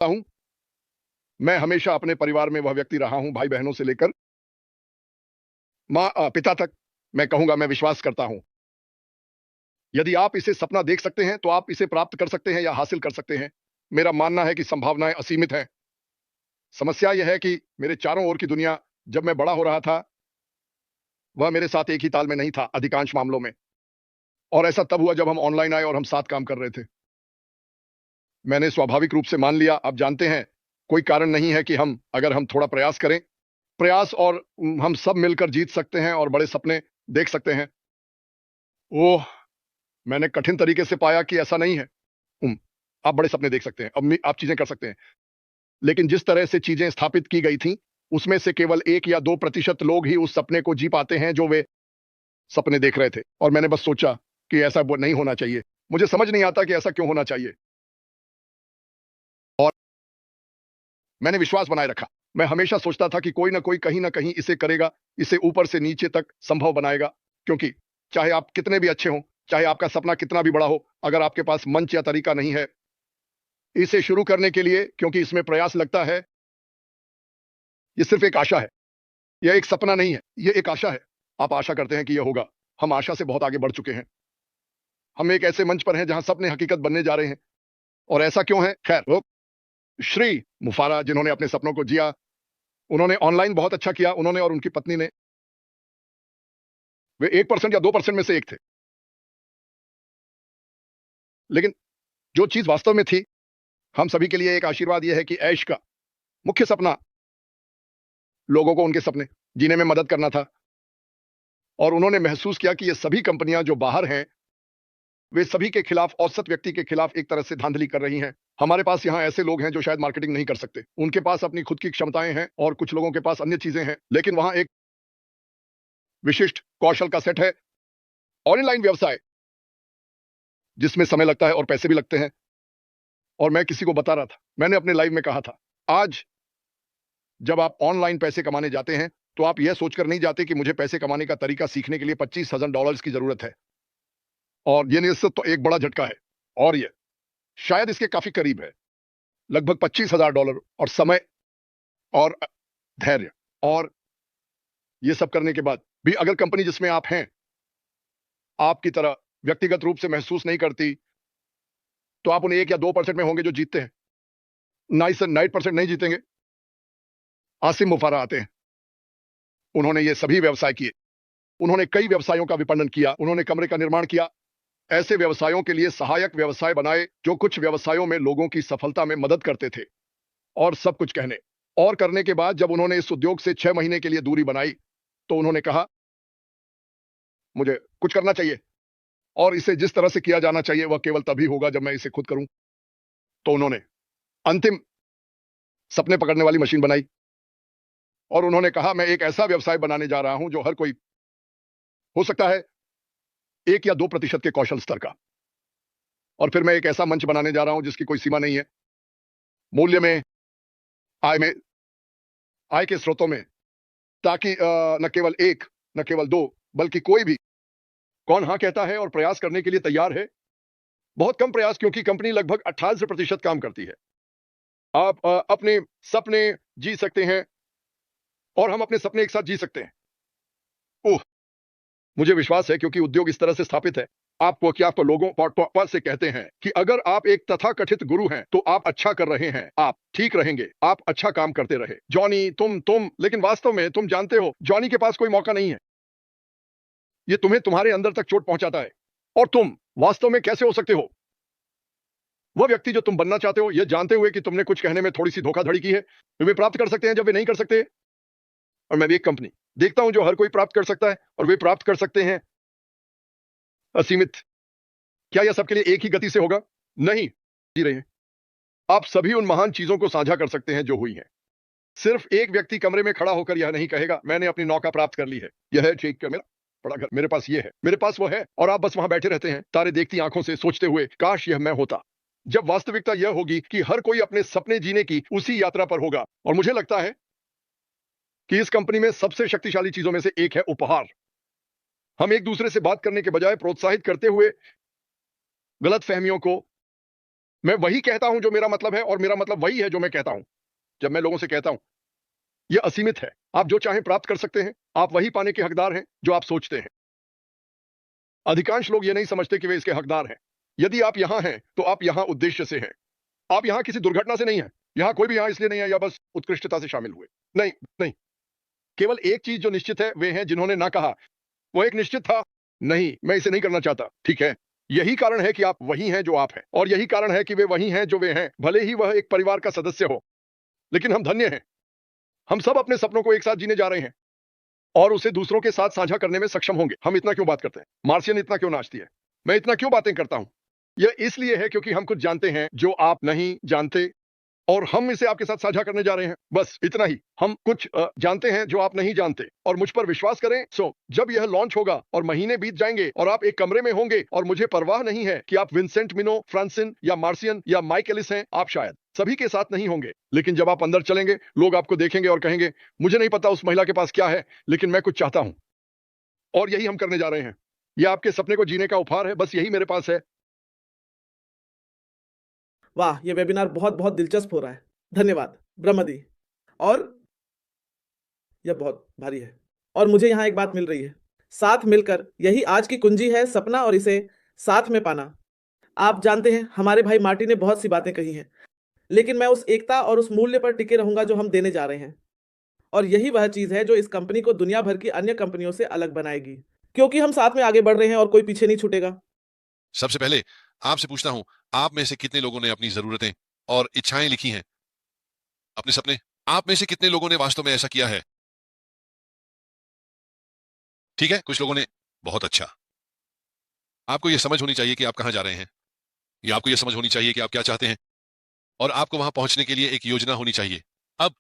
हूं, मैं हमेशा अपने परिवार में वह व्यक्ति रहा हूं, भाई बहनों से लेकर पिता तक। मैं कहूंगा, मैं विश्वास करता हूं, यदि आप इसे सपना देख सकते हैं तो आप इसे प्राप्त कर सकते हैं या हासिल कर सकते हैं। मेरा मानना है कि संभावनाएं असीमित हैं। समस्या यह है कि मेरे चारों ओर की दुनिया, जब मैं बड़ा हो रहा था, वह मेरे साथ एक ही ताल में नहीं था अधिकांश मामलों में। और ऐसा तब हुआ जब हम ऑनलाइन आए और हम साथ काम कर रहे थे। मैंने स्वाभाविक रूप से मान लिया, आप जानते हैं, कोई कारण नहीं है कि अगर हम थोड़ा प्रयास करें, प्रयास और हम सब मिलकर जीत सकते हैं और बड़े सपने देख सकते हैं। ओह, मैंने कठिन तरीके से पाया कि ऐसा नहीं है। उम, आप बड़े सपने देख सकते हैं, आप चीजें कर सकते हैं। लेकिन जिस तरह से चीजें स्थापित की गई थीं, उसमें से केवल 1 या 2% लोग ही उस सपने को जी पाते हैं जो वे सपने देख रहे थे। और मैंने बस सोचा कि ऐसा वो नहीं होना चाहिए। मुझे समझ नहीं आता कि ऐसा क्यों होना चाहिए। और मैंने विश्वास बनाए रखा। मैं हमेशा सोचता था कि कोई ना कोई कहीं ना कहीं इसे करेगा, इसे ऊपर से नीचे तक संभव बनाएगा। क्योंकि चाहे आप कितने भी अच्छे हों, चाहे आपका सपना कितना भी बड़ा हो, अगर आपके पास मंच या तरीका नहीं है इसे शुरू करने के लिए, क्योंकि इसमें प्रयास लगता है, ये सिर्फ एक आशा है। यह एक सपना नहीं है, यह एक आशा है। आप आशा करते हैं कि यह होगा। हम आशा से बहुत आगे बढ़ चुके हैं। हम एक ऐसे मंच पर हैं जहां सपने हकीकत बनने जा रहे हैं। और ऐसा क्यों है? खैर, वो श्री मुफारा, जिन्होंने अपने सपनों को जिया, उन्होंने ऑनलाइन बहुत अच्छा किया। उन्होंने और उनकी पत्नी ने, वे 1% या 2% में से एक थे। लेकिन जो चीज वास्तव में थी, हम सभी के लिए एक आशीर्वाद यह है कि ऐश का मुख्य सपना लोगों को उनके सपने जीने में मदद करना था। और उन्होंने महसूस किया कि ये सभी कंपनियां जो बाहर हैं, वे सभी के खिलाफ, औसत व्यक्ति के खिलाफ एक तरह से धांधली कर रही हैं। हमारे पास यहाँ ऐसे लोग हैं जो शायद मार्केटिंग नहीं कर सकते। उनके पास अपनी खुद की क्षमताएं हैं और कुछ लोगों के पास अन्य चीजें हैं, लेकिन वहां एक विशिष्ट कौशल का सेट है। ऑनलाइन व्यवसाय जिसमें समय लगता है और पैसे भी लगते हैं। और मैं किसी को बता रहा था, मैंने अपने लाइव में कहा था, आज जब आप ऑनलाइन पैसे कमाने जाते हैं तो आप यह सोचकर नहीं जाते कि मुझे पैसे कमाने का तरीका सीखने के लिए $25,000 की जरूरत है। और ये निश्चित तो एक बड़ा झटका है। और ये शायद इसके काफी करीब है। लगभग $25,000 और समय और धैर्य। और ये सब करने के बाद भी अगर कंपनी जिसमें आप हैं आपकी तरह व्यक्तिगत रूप से महसूस नहीं करती, तो आप उन 1 या 2% में होंगे जो जीतते हैं। 99% नहीं जीतेंगे। आसिम मुफारा आते हैं, उन्होंने ये सभी व्यवसाय किए। उन्होंने कई व्यवसायों का विपणन किया, उन्होंने कमरे का निर्माण किया, ऐसे व्यवसायों के लिए सहायक व्यवसाय बनाए जो कुछ व्यवसायों में लोगों की सफलता में मदद करते थे। और सब कुछ कहने और करने के बाद जब उन्होंने इस उद्योग से 6 महीने के लिए दूरी बनाई, तो उन्होंने कहा, मुझे कुछ करना चाहिए और इसे जिस तरह से किया जाना चाहिए वह केवल तभी होगा जब मैं इसे खुद करूं। तो उन्होंने अंतिम सपने पकड़ने वाली मशीन बनाई और उन्होंने कहा, मैं एक ऐसा व्यवसाय बनाने जा रहा हूं जो हर कोई, हो सकता है 1 या 2% के कौशल स्तर का। और फिर मैं एक ऐसा मंच बनाने जा रहा हूं जिसकी कोई सीमा नहीं है, मूल्य में, आय में, आय के स्रोतों में, ताकि न केवल एक, न केवल दो, बल्कि कोई भी, कौन हां कहता है और प्रयास करने के लिए तैयार है। बहुत कम प्रयास, क्योंकि कंपनी लगभग 28% काम करती है। आप अपने सपने जी सकते हैं और हम अपने सपने एक साथ जी सकते हैं। ओह, मुझे विश्वास है, क्योंकि उद्योग इस तरह से स्थापित है। आपको क्या, आपको लोगों पर से कहते हैं कि अगर आप एक तथाकथित गुरु हैं तो आप अच्छा कर रहे हैं, आप ठीक रहेंगे, आप अच्छा काम करते रहे। जॉनी, तुम, लेकिन वास्तव में तुम जानते हो जॉनी के पास कोई मौका नहीं है। ये तुम्हें तुम्हारे अंदर तक चोट पहुंचाता है। और तुम वास्तव में कैसे हो सकते हो वह व्यक्ति जो तुम बनना चाहते हो, यह जानते हुए कि तुमने कुछ कहने में थोड़ी सी धोखाधड़ी की है। वे प्राप्त कर सकते हैं जब वे नहीं कर सकते। और मैं भी एक कंपनी देखता हूं जो हर कोई प्राप्त कर सकता है, और वे प्राप्त कर सकते हैं असीमित। क्या यह सबके लिए एक ही गति से होगा? नहीं। जी रहे हैं, आप सभी उन महान चीजों को साझा कर सकते हैं जो हुई हैं। सिर्फ एक व्यक्ति कमरे में खड़ा होकर यह नहीं कहेगा, मैंने अपनी नौका प्राप्त कर ली है, यह है ठीक है, मेरा बड़ा घर, मेरे पास ये है, मेरे पास वो है, और आप बस वहां बैठे रहते हैं तारे देखती आंखों से, सोचते हुए काश यह मैं होता। जब वास्तविकता यह होगी कि हर कोई अपने सपने जीने की उसी यात्रा पर होगा। और मुझे लगता है कि इस कंपनी में सबसे शक्तिशाली चीजों में से एक है उपहार। हम एक दूसरे से बात करने के बजाय प्रोत्साहित करते हुए गलत फहमियों को मैं वही कहता हूं जो मेरा मतलब है, और मेरा मतलब वही है जो मैं कहता हूं। जब मैं लोगों से कहता हूं यह असीमित है, आप जो चाहें प्राप्त कर सकते हैं, आप वही पाने के हकदार हैं जो आप सोचते हैं। अधिकांश लोग ये नहीं समझते कि वे इसके हकदार हैं। यदि आप यहां हैं तो आप यहां उद्देश्य से हैं। आप यहां किसी दुर्घटना से नहीं हैं। यहां कोई भी यहां इसलिए नहीं है या बस उत्कृष्टता से शामिल हुए। नहीं, नहीं। केवल एक चीज जो निश्चित है वे हैं जिन्होंने ना कहा। वो एक निश्चित था, नहीं मैं इसे नहीं करना चाहता। ठीक है, यही कारण है कि आप वही हैं जो आप हैं, और यही कारण है कि वे वही हैं जो वे हैं, भले ही वह एक परिवार का सदस्य हो। लेकिन हम धन्य हैं, हम सब अपने सपनों को एक साथ जीने जा रहे हैं और उसे दूसरों के साथ साझा करने में सक्षम होंगे। हम इतना क्यों बात करते हैं? मार्शियन इतना क्यों नाचती है? मैं इतना क्यों बातें करता हूं? यह इसलिए है क्योंकि हम कुछ जानते हैं जो आप नहीं जानते, और हम इसे आपके साथ साझा करने जा रहे हैं। बस इतना ही। हम कुछ जानते हैं जो आप नहीं जानते, और मुझ पर विश्वास करें। जब यह लॉन्च होगा और महीने बीत जाएंगे और आप एक कमरे में होंगे, और मुझे परवाह नहीं है कि आप विंसेंट मिनो, फ्रांसिन या मार्शियन या माइक एलिस हैं, आप शायद सभी के साथ नहीं होंगे। लेकिन जब आप अंदर चलेंगे, लोग आपको देखेंगे और कहेंगे, मुझे नहीं पता उस महिला के पास क्या है, लेकिन मैं कुछ चाहता हूं। और यही हम करने जा रहे हैं। यह आपके सपने को जीने का उपहार है, बस यही मेरे पास है। वाह, ये वेबिनार बहुत बहुत दिलचस्प हो रहा है। धन्यवाद ब्रह्मदी। और यह बहुत भारी है। और मुझे यहाँ एक बात मिल रही है, साथ मिलकर, यही आज की कुंजी है, सपना और इसे साथ में पाना। आप जानते हैं, हमारे भाई मार्टी ने बहुत सी बातें कही हैं, लेकिन मैं उस एकता और उस मूल्य पर टिके रहूंगा जो हम देने जा रहे हैं। और यही वह चीज है जो इस कंपनी को दुनिया भर की अन्य कंपनियों से अलग बनाएगी, क्योंकि हम साथ में आगे बढ़ रहे हैं और कोई पीछे नहीं छूटेगा। सबसे पहले आपसे पूछता हूं, आप में से कितने लोगों ने अपनी जरूरतें और इच्छाएं लिखी हैं, अपने सपने? आप में से कितने लोगों ने वास्तव में ऐसा किया है? ठीक है, कुछ लोगों ने। बहुत अच्छा। आपको यह समझ होनी चाहिए कि आप कहां जा रहे हैं, या आपको यह समझ होनी चाहिए कि आप क्या चाहते हैं, और आपको वहां पहुंचने के लिए एक योजना होनी चाहिए। अब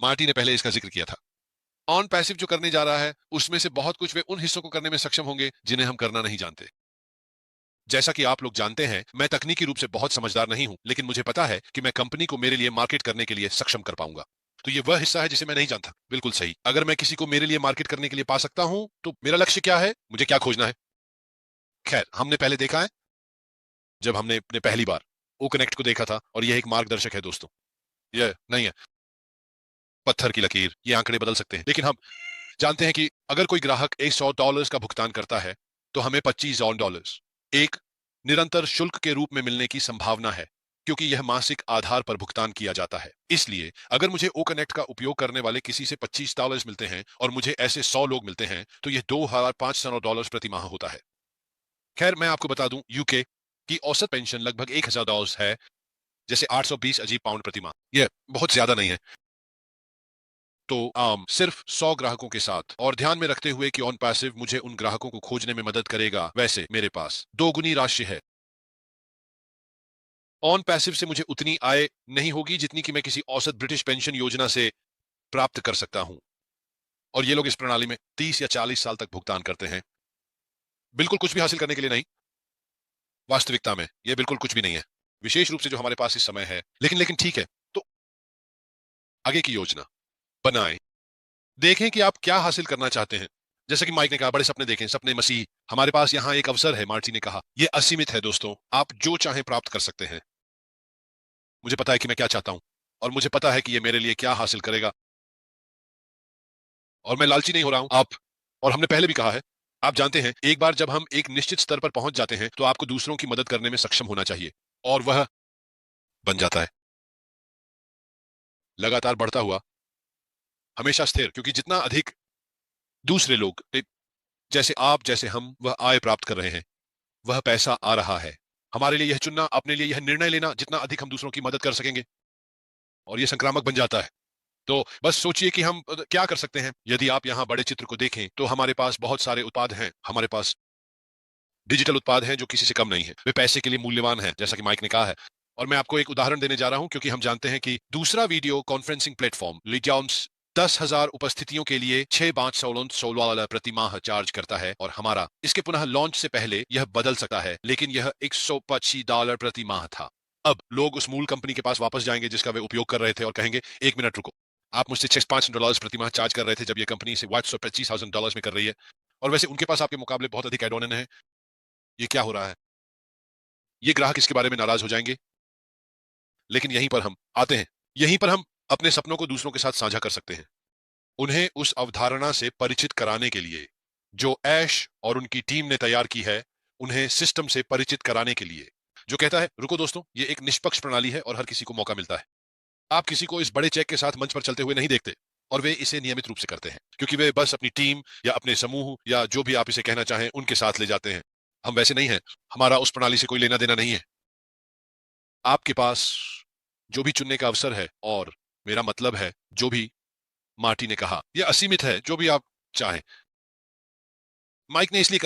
मार्टी ने पहले इसका जिक्र किया था। ऑन पैसिव जो करने जा रहा है, उसमें से बहुत कुछ वे उन हिस्सों को करने में सक्षम होंगे जिन्हें हम करना नहीं जानते। जैसा कि आप लोग जानते हैं, मैं तकनीकी रूप से बहुत समझदार नहीं हूं, लेकिन मुझे पता है कि मैं कंपनी को मेरे लिए मार्केट करने के लिए सक्षम कर पाऊंगा। तो ये वह हिस्सा है जिसे मैं नहीं जानता। बिल्कुल सही। अगर मैं किसी को मेरे लिए मार्केट करने के लिए पा सकता हूं, तो मेरा लक्ष्य क्या है, मुझे क्या खोजना है? खैर, हमने पहले देखा है, जब हमने अपने पहली बार ओ कनेक्ट को देखा था, और यह एक मार्गदर्शक है दोस्तों, यह नहीं है पत्थर की लकीर। ये आंकड़े बदल सकते हैं, लेकिन हम जानते हैं कि अगर कोई ग्राहक $100 का भुगतान करता है, तो हमें $25 एक निरंतर शुल्क के रूप में मिलने की संभावना है, क्योंकि यह मासिक आधार पर भुगतान किया जाता है। इसलिए अगर मुझे ओ कनेक्ट का उपयोग करने वाले किसी से $25 मिलते हैं और मुझे ऐसे 100 लोग मिलते हैं, तो यह $2,500 प्रति माह होता है। खैर, मैं आपको बता दूं, यूके की औसत पेंशन लगभग $1,000 है, जैसे 820 अजीब पाउंड प्रति माह। यह बहुत ज्यादा नहीं है। तो सिर्फ 100 ग्राहकों के साथ, और ध्यान में रखते हुए कि ऑन पैसिव मुझे उन ग्राहकों को खोजने में मदद करेगा, वैसे मेरे पास दोगुनी राशि है। ऑन पैसिव से मुझे उतनी आय नहीं होगी जितनी कि मैं किसी औसत ब्रिटिश पेंशन योजना से प्राप्त कर सकता हूं। और ये लोग इस प्रणाली में 30 या 40 साल तक भुगतान करते हैं, बिल्कुल कुछ भी हासिल करने के लिए नहीं। वास्तविकता में यह बिल्कुल कुछ भी नहीं है, विशेष रूप से जो हमारे पास इस समय है। लेकिन लेकिन ठीक है, तो आगे की योजना बनाएं। देखें कि आप क्या हासिल करना चाहते हैं। जैसे कि माइक ने कहा, बड़े सपने देखें, सपने मसीह। हमारे पास यहां एक अवसर है, मार्टी ने कहा, यह असीमित है दोस्तों, आप जो चाहें प्राप्त कर सकते हैं। मुझे पता है कि मैं क्या चाहता हूं, और मुझे पता है कि यह मेरे लिए क्या हासिल करेगा, और मैं लालची नहीं हो रहा हूं। आप, और हमने पहले भी कहा है, आप जानते हैं, एक बार जब हम एक निश्चित स्तर पर पहुंच जाते हैं, तो आपको दूसरों की मदद करने में सक्षम होना चाहिए, और वह बन जाता है लगातार बढ़ता हुआ, हमेशा स्थिर। क्योंकि जितना अधिक दूसरे लोग जैसे आप, जैसे हम, वह आय प्राप्त कर रहे हैं, वह पैसा आ रहा है। हमारे लिए यह चुनना, अपने लिए यह निर्णय लेना, जितना अधिक हम दूसरों की मदद कर सकेंगे, और यह संक्रामक बन जाता है। तो बस सोचिए कि हम क्या कर सकते हैं। यदि आप यहाँ बड़े चित्र को देखें, तो हमारे पास बहुत सारे उत्पाद हैं। हमारे पास डिजिटल उत्पाद हैं जो किसी से कम नहीं है, वे पैसे के लिए मूल्यवान हैं, जैसा कि माइक ने कहा है। और मैं आपको एक उदाहरण देने जा रहा हूं, क्योंकि हम जानते हैं कि दूसरा वीडियो कॉन्फ्रेंसिंग प्लेटफॉर्म लिजाउंस 10,000 उपस्थितियों के लिए 6,516 प्रति माह चार्ज करता है, और हमारा इसके पुनः लॉन्च से पहले यह बदल सकता है, लेकिन यह $125 प्रति माह था। अब लोग उस मूल कंपनी के पास वापस जाएंगे जिसका वे उपयोग कर रहे थे, और कहेंगे, एक मिनट रुको, आप मुझसे $6,500 प्रति माह चार्ज कर रहे थे जब यह कंपनी इसे $25,000 में कर रही है, और वैसे उनके पास आपके मुकाबले बहुत अधिक एड ऑन है। ये क्या हो रहा है? ये ग्राहक इसके बारे में नाराज हो जाएंगे, लेकिन यहीं पर हम आते हैं, यहीं पर हम अपने सपनों को दूसरों के साथ साझा कर सकते हैं, उन्हें उस अवधारणा से परिचित कराने के लिए जो ऐश और उनकी टीम ने तैयार की है, उन्हें सिस्टम से परिचित कराने के लिए, जो कहता है रुको दोस्तों, ये एक निष्पक्ष प्रणाली है और हर किसी को मौका मिलता है। आप किसी को इस बड़े चेक के साथ मंच पर चलते हुए नहीं देखते, और वे इसे नियमित रूप से करते हैं क्योंकि वे बस अपनी टीम या अपने समूह या जो भी आप इसे कहना चाहें उनके साथ ले जाते हैं। हम वैसे नहीं हैं, हमारा उस प्रणाली से कोई लेना देना नहीं है। आपके पास जो भी चुनने का अवसर है, और मेरा मतलब है जो भी मार्टी ने कहा, यह असीमित है, जो भी आप चाहें। माइक ने इसलिए कहा